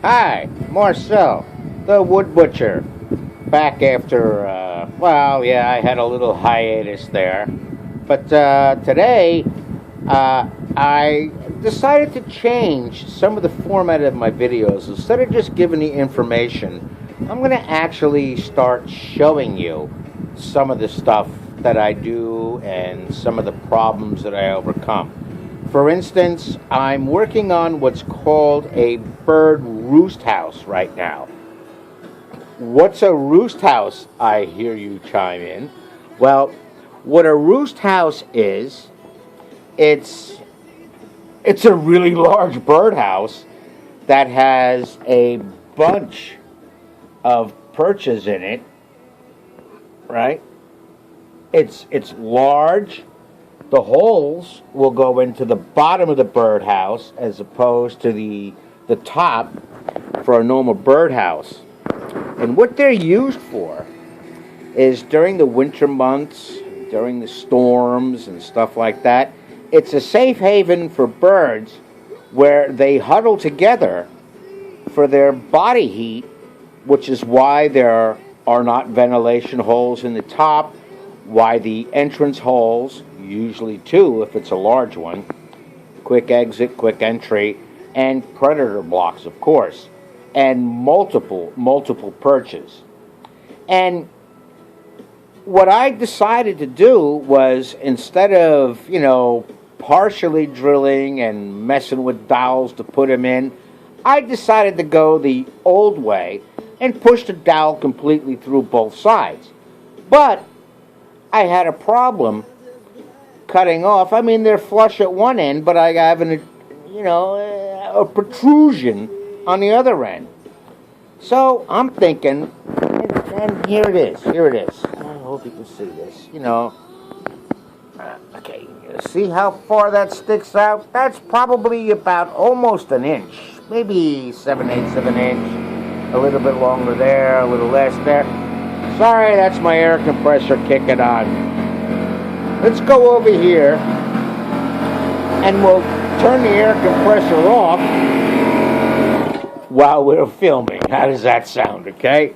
Hi, Marcel, the wood butcher. Back after, well, yeah, I had a little hiatus there. But today, I decided to change some of the format of my videos. Instead of just giving the information, I'm going to actually start showing you some of the stuff that I do and some of the problems that I overcome. For instance, I'm working on what's called a bird roost house right now. What's a roost house? I hear you chime in. Well, what a roost house is, it's it's a really large birdhouse that has a bunch of perches in it, right? It's large. The holes will go into the bottom of the birdhouse as opposed to the top for a normal birdhouse. And what they're used for is during the winter months, during the storms and stuff like that, it's a safe haven for birds where they huddle together for their body heat, which is why there are not ventilation holes in the top, why the entrance holes, usually two if it's a large one, quick exit, quick entry, and predator blocks, of course, and multiple perches. And what I decided to do was, instead of, partially drilling and messing with dowels to put them in, I decided to go the old way and push the dowel completely through both sides. But I had a problem cutting off. I mean, they're flush at one end, but I have a protrusion on the other end. So I'm thinking, and here it is. I hope you can see this. Okay, see how far that sticks out? That's probably about almost an inch, maybe 7/8 of an inch. A little bit longer there, a little less there. Sorry, that's my air compressor kicking on. Let's go over here and we'll turn the air compressor off while we're filming. How does that sound, okay?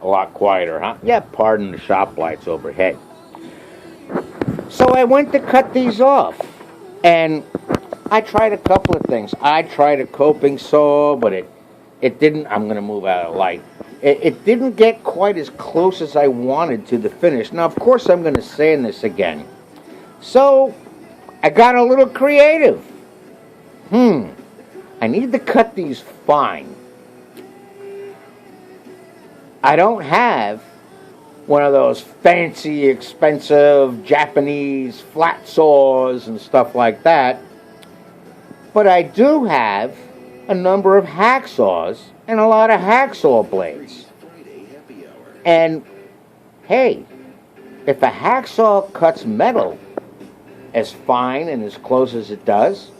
A lot quieter, huh? Yeah, pardon the shop lights overhead. So I went to cut these off, and I tried a couple of things. I tried a coping saw, but it didn't. I'm going to move out of light. It didn't get quite as close as I wanted to the finish. Now, of course, I'm going to sand this again. So I got a little creative. I need to cut these fine. I don't have one of those fancy, expensive Japanese flat saws and stuff like that. But I do have a number of hacksaws and a lot of hacksaw blades. And hey, if a hacksaw cuts metal as fine and as close as it does,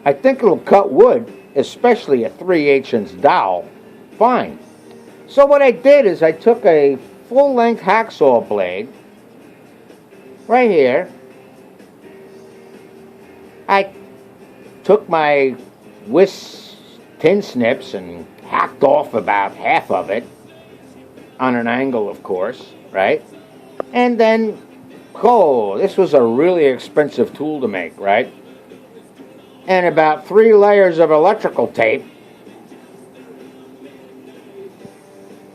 I think it'll cut wood, especially a 3/8" dowel, fine. So what I did is I took a full-length hacksaw blade, right here. I took my Wiss tin snips and hacked off about half of it, on an angle, of course, right? And then, this was a really expensive tool to make, right? And about 3 layers of electrical tape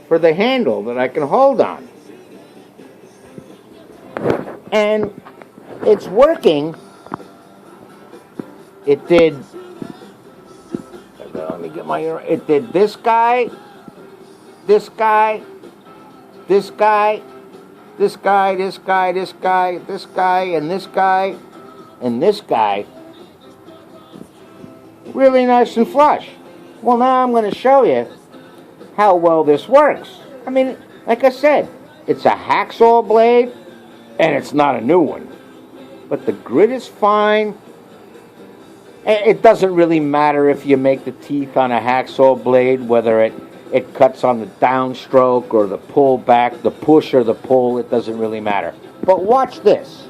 for the handle that I can hold on. And it's working. It did, let me get my, it did this guy, this guy, this guy, this guy, this guy, this guy, this guy, and this guy, and this guy. Really nice and flush. Well, now I'm going to show you how well this works. I mean, like I said, it's a hacksaw blade, and it's not a new one. But the grit is fine. It doesn't really matter if you make the teeth on a hacksaw blade, whether it cuts on the downstroke or the pull back, the push or the pull, it doesn't really matter. But watch this.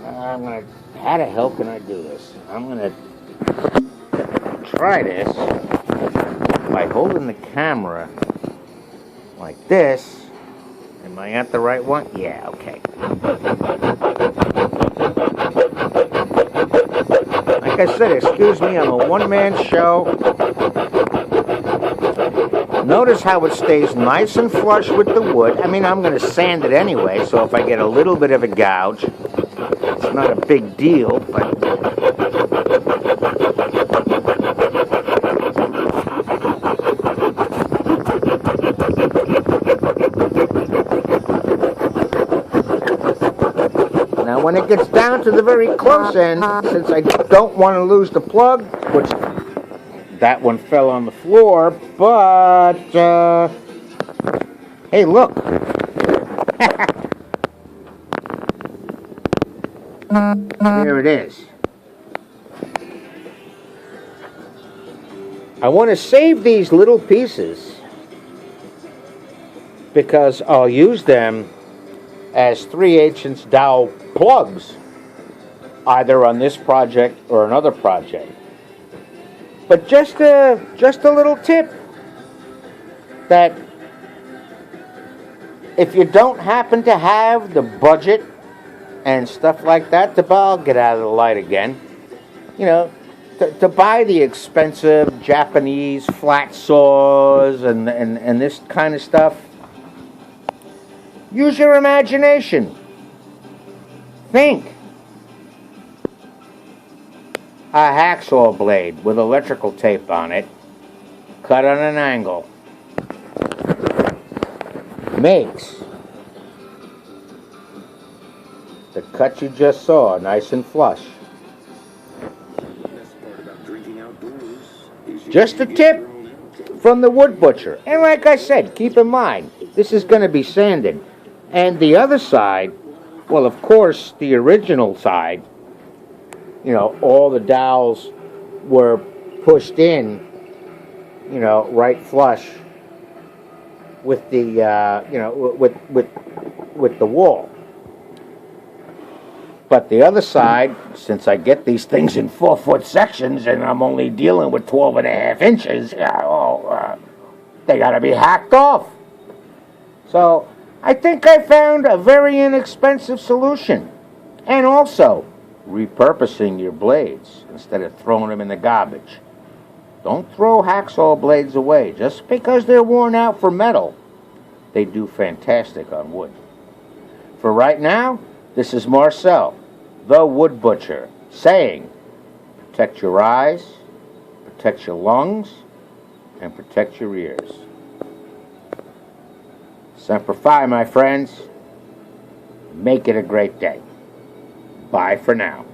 How the hell can I do this? I'm gonna try this by holding the camera like this. Am I at the right one? Yeah, okay. Like I said, excuse me, I'm a one-man show. Notice how it stays nice and flush with the wood. I mean, I'm going to sand it anyway, so if I get a little bit of a gouge, it's not a big deal, but... Now, when it gets down to the very close end, since I don't want to lose the plug, which that one fell on the floor, but, hey, look. Here it is. I want to save these little pieces because I'll use them as 3/8" dowel plugs, either on this project or another project. But just a little tip that if you don't happen to have the budget and stuff like that, I'll get out of the light again. You know, to buy the expensive Japanese flat saws and this kind of stuff, use your imagination. Think. A hacksaw blade with electrical tape on it, cut on an angle, makes the cut you just saw nice and flush. Just a tip from the wood butcher. And like I said, keep in mind, this is going to be sanded. And the other side, well, of course, the original side, you know, all the dowels were pushed in, you know, right flush with the, you know, with the wall. But the other side, since I get these things in 4-foot sections and I'm only dealing with 12.5 inches, they got to be hacked off. So I think I found a very inexpensive solution. And also, repurposing your blades instead of throwing them in the garbage. Don't throw hacksaw blades away just because they're worn out for metal. They do fantastic on wood. For right now, this is Marcel, the Wood Butcher, saying, protect your eyes, protect your lungs, and protect your ears. Semper Fi, my friends. Make it a great day. Bye for now.